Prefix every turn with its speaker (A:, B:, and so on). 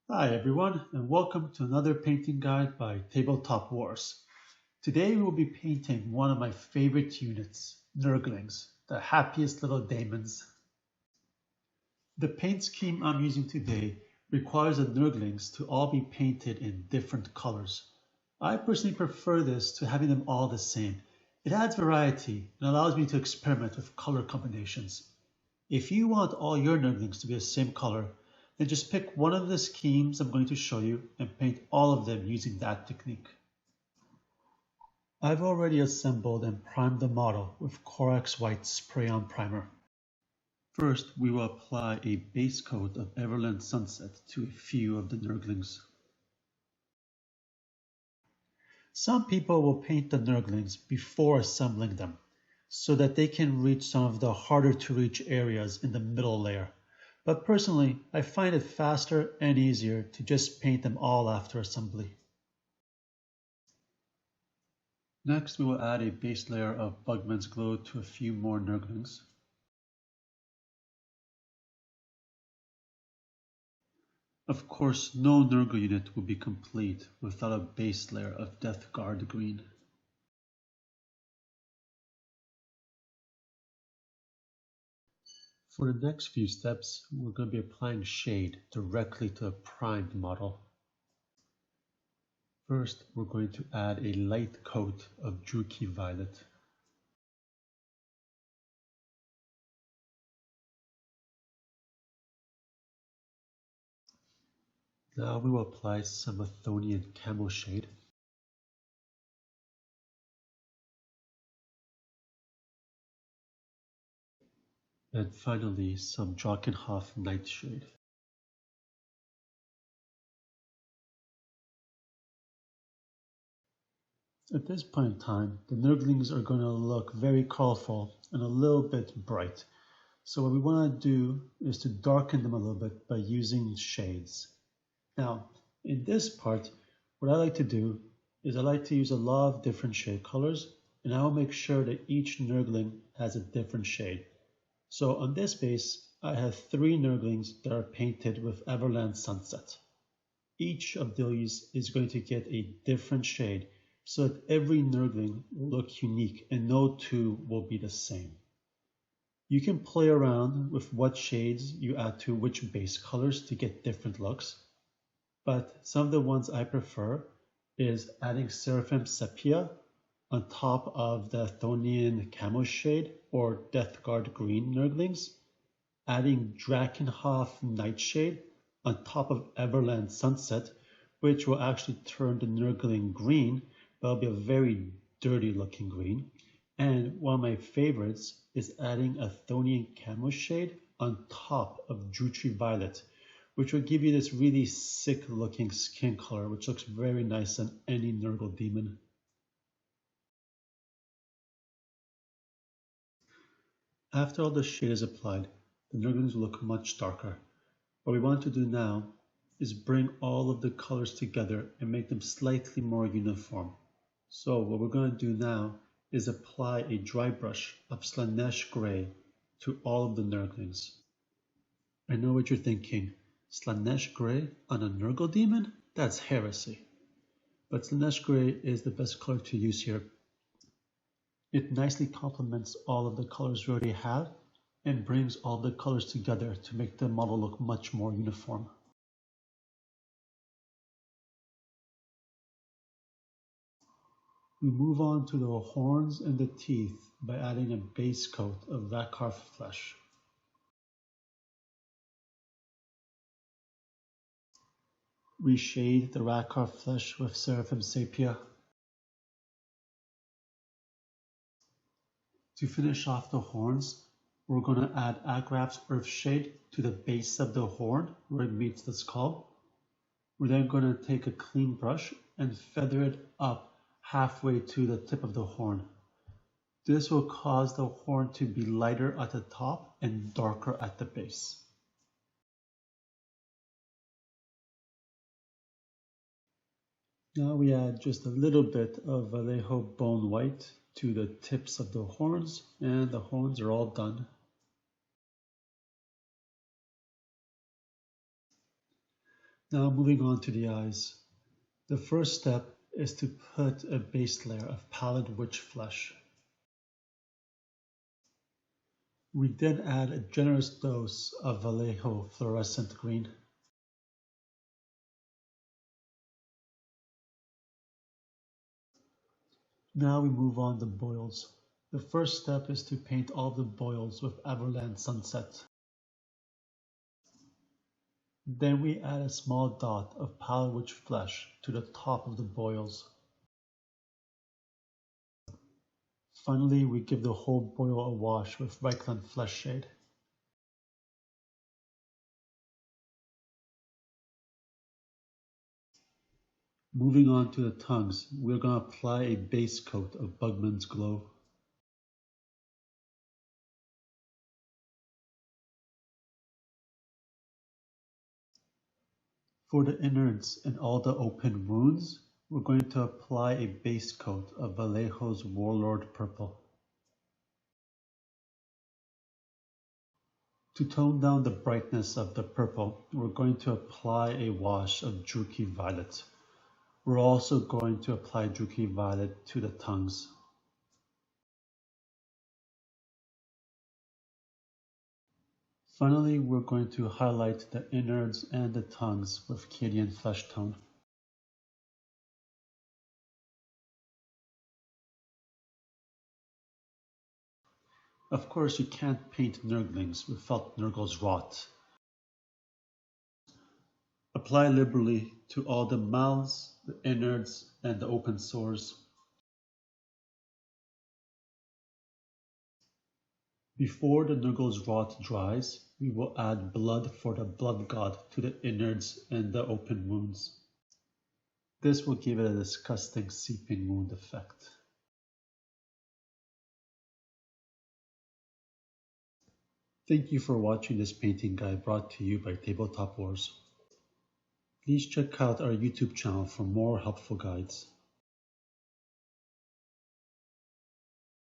A: Hi everyone, and welcome to another painting guide by Tabletop Wars. Today we will be painting one of my favorite units, Nurglings, the happiest little Daemons. The paint scheme I'm using today requires the Nurglings to all be painted in different colors. I personally prefer this to having them all the same. It adds variety and allows me to experiment with color combinations. If you want all your Nurglings to be the same color, then just pick one of the schemes I'm going to show you and paint all of them using that technique. I've already assembled and primed the model with Corax White Spray-On Primer. First, we will apply a base coat of Everland Sunset to a few of the Nurglings. Some people will paint the Nurglings before assembling them, so that they can reach some of the harder to reach areas in the middle layer. But personally, I find it faster and easier to just paint them all after assembly. Next, we will add a base layer of Bugman's Glow to a few more Nurglings. Of course, no Nurgle unit will be complete without a base layer of Death Guard Green. For the next few steps, we're going to be applying shade directly to the primed model. First, we're going to add a light coat of Druchii Violet. Now we will apply some Athonian Camo shade. And finally, some Drakenhof Nightshade. At this point in time, the Nurglings are going to look very colorful and a little bit bright. So what we want to do is to darken them a little bit by using shades. Now, in this part, what I like to do is I like to use a lot of different shade colors, and I will make sure that each Nurgling has a different shade. So on this base, I have 3 Nurglings that are painted with Everland Sunset. Each of these is going to get a different shade so that every Nurgling will look unique and no two will be the same. You can play around with what shades you add to which base colors to get different looks, but some of the ones I prefer is adding Seraphim Sepia on top of the Athonian Camo shade or Death Guard Green Nurglings, adding Drakenhof Nightshade on top of Everland Sunset, which will actually turn the Nurgling green, but it'll be a very dirty looking green. And one of my favorites is adding Athonian Camo shade on top of Druchii Violet, which will give you this really sick looking skin color, which looks very nice on any Nurgle demon. After all the shade is applied, the Nurglings will look much darker. What we want to do now is bring all of the colors together and make them slightly more uniform. So what we're going to do now is apply a dry brush of Slaanesh Grey to all of the Nurglings. I know what you're thinking, Slaanesh Grey on a Nurgle demon? That's heresy. But Slaanesh Grey is the best color to use here. It nicely complements all of the colors we already have and brings all the colors together to make the model look much more uniform. We move on to the horns and the teeth by adding a base coat of Rakarth flesh. We shade the Rakarth flesh with Seraphim Sepia. To finish off the horns, we're going to add Agraf's Earthshade to the base of the horn where it meets the skull. We're then going to take a clean brush and feather it up halfway to the tip of the horn. This will cause the horn to be lighter at the top and darker at the base. Now we add just a little bit of Vallejo Bone White to the tips of the horns, and the horns are all done. Now moving on to the eyes. The first step is to put a base layer of pallid witch flesh. We then add a generous dose of Vallejo fluorescent green. Now we move on to boils. The first step is to paint all the boils with Everland Sunset. Then we add a small dot of pallid witch flesh to the top of the boils. Finally, we give the whole boil a wash with Reikland Flesh Shade. Moving on to the tongues, we're going to apply a base coat of Bugman's Glow. For the innards and all the open wounds, we're going to apply a base coat of Vallejo's Warlord Purple. To tone down the brightness of the purple, we're going to apply a wash of Druchii Violet. We're also going to apply Druchii Violet to the tongues. Finally, we're going to highlight the innards and the tongues with Cadian Flesh Tone. Of course, you can't paint Nurglings without Nurgle's Rot. Apply liberally to all the mouths, the innards, and the open sores. Before the Nurgle's Rot dries, we will add blood for the Blood God to the innards and the open wounds. This will give it a disgusting seeping wound effect. Thank you for watching this painting guide brought to you by Tabletop Wars. Please check out our YouTube channel for more helpful guides.